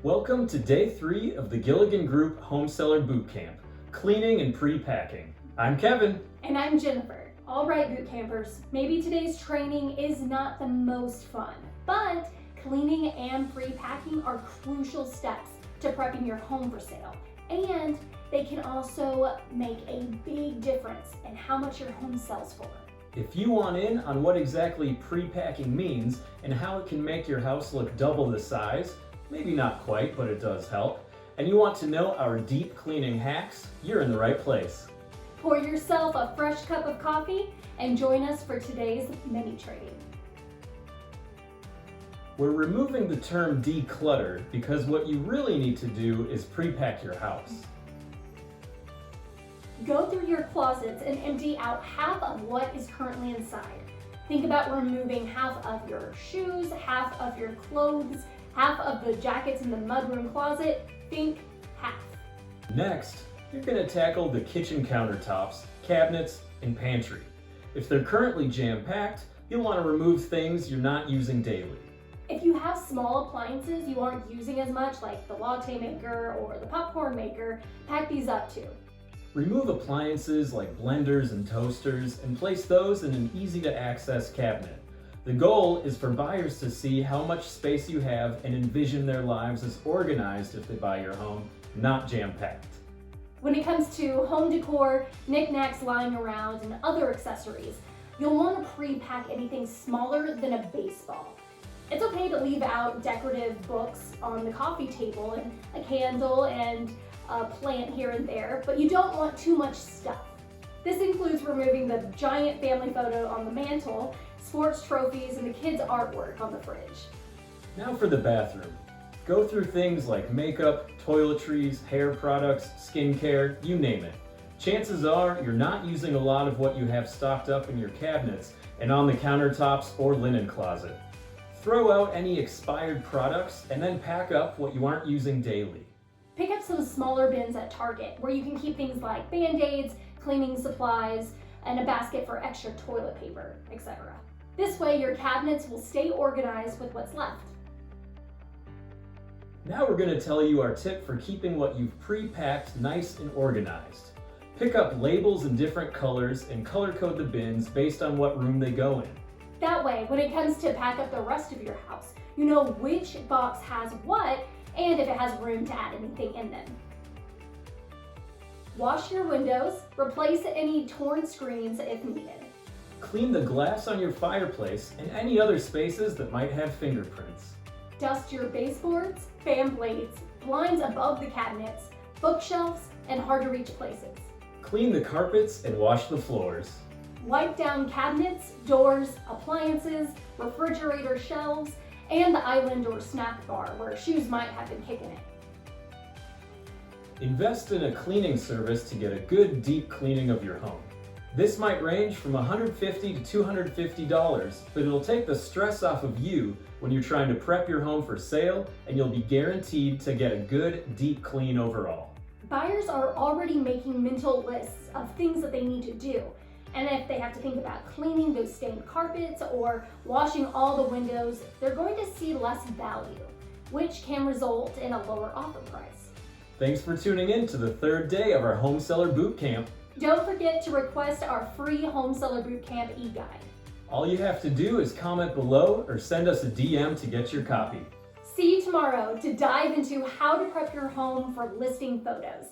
Welcome to day 3 of the Gilligan Group Home Seller Bootcamp, Cleaning and Pre-Packing. I'm Kevin. And I'm Jennifer. All right, boot campers, maybe today's training is not the most fun, but cleaning and pre-packing are crucial steps to prepping your home for sale. And they can also make a big difference in how much your home sells for. If you want in on what exactly pre-packing means and how it can make your house look double the size, maybe not quite, but it does help, and you want to know our deep cleaning hacks, you're in the right place. Pour yourself a fresh cup of coffee and join us for today's mini training. We're removing the term declutter because what you really need to do is pre-pack your house. Go through your closets and empty out half of what is currently inside. Think about removing half of your shoes, half of your clothes, half of the jackets in the mudroom closet. Think half. Next, you're going to tackle the kitchen countertops, cabinets, and pantry. If they're currently jam-packed, you'll want to remove things you're not using daily. If you have small appliances you aren't using as much, like the latte maker or the popcorn maker, pack these up too. Remove appliances like blenders and toasters and place those in an easy-to-access cabinet. The goal is for buyers to see how much space you have and envision their lives as organized if they buy your home, not jam-packed. When it comes to home decor, knickknacks lying around, and other accessories, you'll want to pre-pack anything smaller than a baseball. It's okay to leave out decorative books on the coffee table and a candle and a plant here and there, but you don't want too much stuff. This includes removing the giant family photo on the mantle, sports trophies, and the kids' artwork on the fridge. Now for the bathroom. Go through things like makeup, toiletries, hair products, skincare, you name it. Chances are you're not using a lot of what you have stocked up in your cabinets and on the countertops or linen closet. Throw out any expired products and then pack up what you aren't using daily. Pick up some smaller bins at Target where you can keep things like Band-Aids, cleaning supplies, and a basket for extra toilet paper, etc. This way your cabinets will stay organized with what's left. Now we're going to tell you our tip for keeping what you've pre-packed nice and organized. Pick up labels in different colors and color code the bins based on what room they go in. That way, when it comes to pack up the rest of your house, you know which box has what and if it has room to add anything in them. Wash your windows, replace any torn screens if needed. Clean the glass on your fireplace and any other spaces that might have fingerprints. Dust your baseboards, fan blades, blinds above the cabinets, bookshelves, and hard-to-reach places. Clean the carpets and wash the floors. Wipe down cabinets, doors, appliances, refrigerator shelves, and the island or snack bar where shoes might have been kicking it. Invest in a cleaning service to get a good deep cleaning of your home. This might range from $150 to $250, but it'll take the stress off of you when you're trying to prep your home for sale, and you'll be guaranteed to get a good deep clean overall. Buyers are already making mental lists of things that they need to do. And if they have to think about cleaning those stained carpets or washing all the windows, they're going to see less value, which can result in a lower offer price. Thanks for tuning in to the 3rd day of our Home Seller Bootcamp. Don't forget to request our free Home Seller Bootcamp e-guide. All you have to do is comment below or send us a DM to get your copy. See you tomorrow to dive into how to prep your home for listing photos.